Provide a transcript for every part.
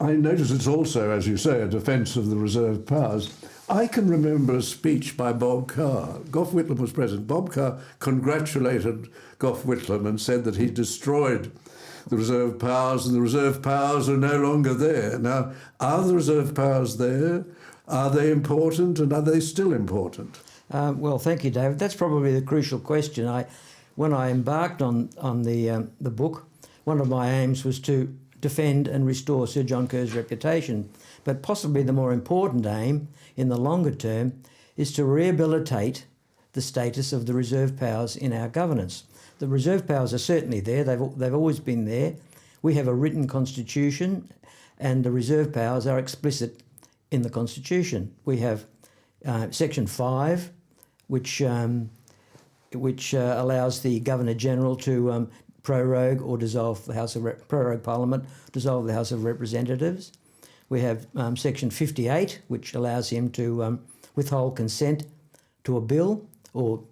I notice it's also, as you say, a defence of the reserved powers. I can remember a speech by Bob Carr. Gough Whitlam was president. Bob Carr congratulated Gough Whitlam and said that he destroyed the reserve powers, and the reserve powers are no longer there. Now, are the reserve powers there? Are they important, and are they still important? Well, thank you, David. That's probably the crucial question. When I embarked on the book, one of my aims was to defend and restore Sir John Kerr's reputation. But possibly the more important aim in the longer term is to rehabilitate the status of the reserve powers in our governance. The reserve powers are certainly there. They've always been there. We have a written constitution, and the reserve powers are explicit in the constitution. We have Section 5, which allows the Governor-General to prorogue or dissolve the prorogue Parliament, dissolve the House of Representatives. We have Section 58, which allows him to withhold consent to a bill or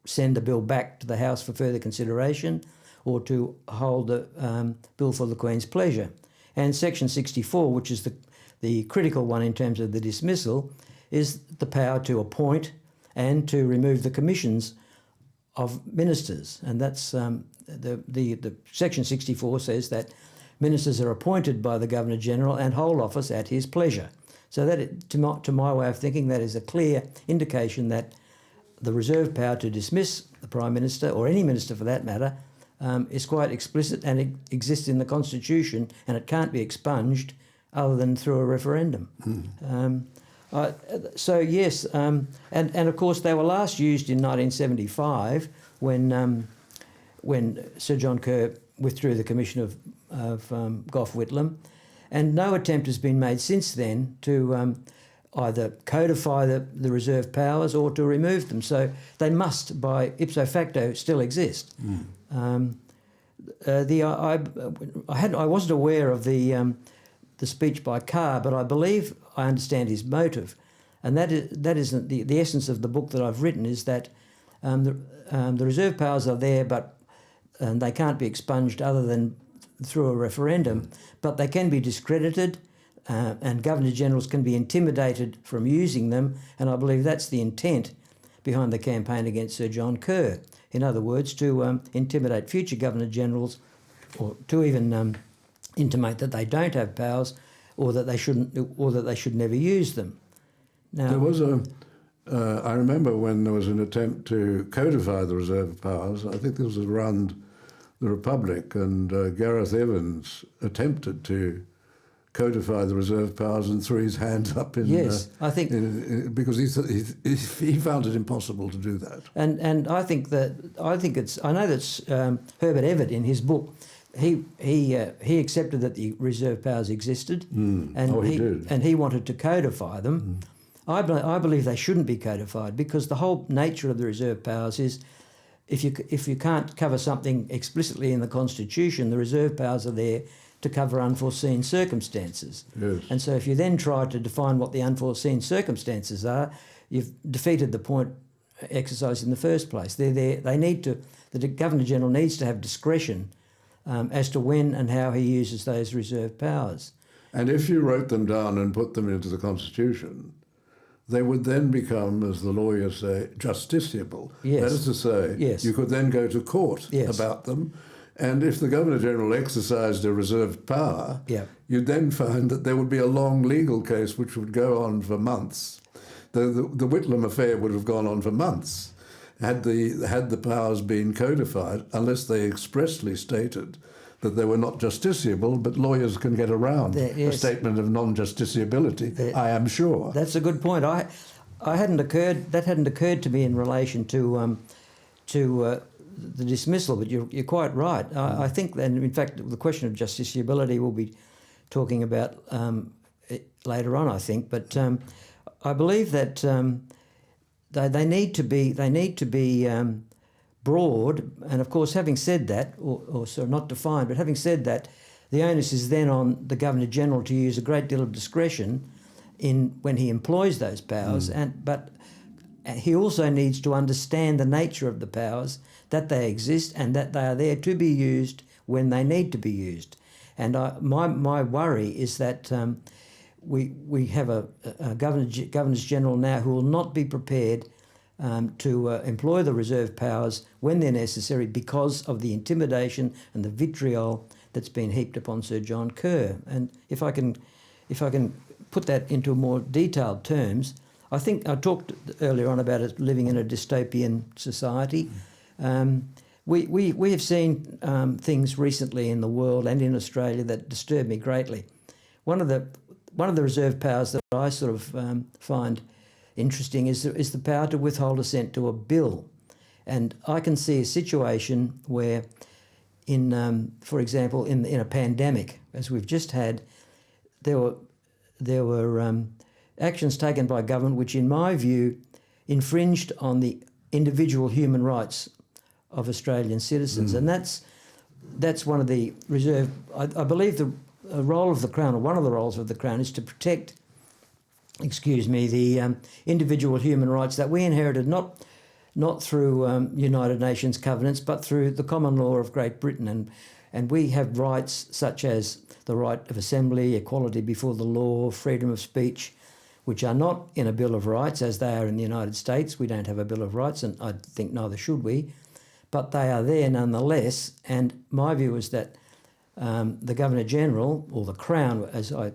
send a bill back to the House for further consideration, or to hold the bill for the Queen's pleasure. And Section 64, which is the critical one in terms of the dismissal, is the power to appoint and to remove the commissions of ministers. And that's the Section 64 says that ministers are appointed by the Governor-General and hold office at his pleasure. So that, to my way of thinking, that is a clear indication that the reserve power to dismiss the Prime Minister, or any minister for that matter, is quite explicit, and it exists in the Constitution, and it can't be expunged other than through a referendum. So yes, and of course they were last used in 1975 when Sir John Kerr withdrew the commission of Gough Whitlam, and no attempt has been made since then to either codify the reserve powers or to remove them. So they must, by ipso facto, still exist. I wasn't aware of the speech by Carr, but I believe I understand his motive, and that is the essence of the book that I've written, is that the reserve powers are there, but they can't be expunged other than through a referendum, but they can be discredited, and Governor-Generals can be intimidated from using them, and I believe that's the intent behind the campaign against Sir John Kerr. In other words, to intimidate future Governor-Generals, or to even intimate that they don't have powers, or that they should never use them. Now, there was I remember when there was an attempt to codify the reserve powers. I think this was around the Republic, and Gareth Evans attempted to codify the reserve powers and threw his hands up in. Yes, I think because he found it impossible to do that. And I know that Herbert Everett in his book, he accepted that the reserve powers existed, and he wanted to codify them. I believe they shouldn't be codified, because the whole nature of the reserve powers is, if you can't cover something explicitly in the Constitution, the reserve powers are there to cover unforeseen circumstances. Yes. And so if you then try to define what the unforeseen circumstances are, you've defeated the point exercised in the first place. They're there. The Governor-General needs to have discretion as to when and how he uses those reserve powers. And if you wrote them down and put them into the Constitution, they would then become, as the lawyers say, justiciable. Yes. That is to say, yes, you could then go to court yes, about them. And if the Governor-General exercised a reserved power, yeah, you'd then find that there would be a long legal case which would go on for months. The Whitlam affair would have gone on for months had the powers been codified, unless they expressly stated that they were not justiciable, but lawyers can get around a statement of non-justiciability, I am sure. That's a good point. That hadn't occurred to me in relation to the dismissal, but you're quite right. I think that, in fact, the question of justiciability we'll be talking about later on, I think. But I believe that they need to be broad, and of course, having said that, or so not defined, but having said that, the onus is then on the Governor-General to use a great deal of discretion when he employs those powers, but he also needs to understand the nature of the powers, that they exist and that they are there to be used when they need to be used. And my worry is that we have a Governors General now who will not be prepared to employ the reserve powers when they're necessary because of the intimidation and the vitriol that's been heaped upon Sir John Kerr. And if I can put that into more detailed terms, I think I talked earlier on about it living in a dystopian society. We have seen things recently in the world and in Australia that disturb me greatly. One of the reserve powers that I sort of find interesting is the power to withhold assent to a bill. And I can see a situation where, for example, in a pandemic, as we've just had, there were actions taken by government which, in my view, infringed on the individual human rights of Australian citizens. And that's one of the reserve. I believe the role of the Crown, or one of the roles of the Crown, is to protect, the individual human rights that we inherited not through United Nations covenants, but through the common law of Great Britain. And we have rights such as the right of assembly, equality before the law, freedom of speech, which are not in a Bill of Rights as they are in the United States. We don't have a Bill of Rights, and I think neither should we. But they are there nonetheless. And my view is that the Governor-General, or the Crown, as I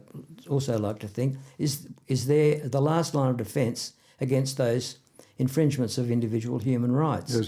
also like to think, is there the last line of defence against those infringements of individual human rights. Yes.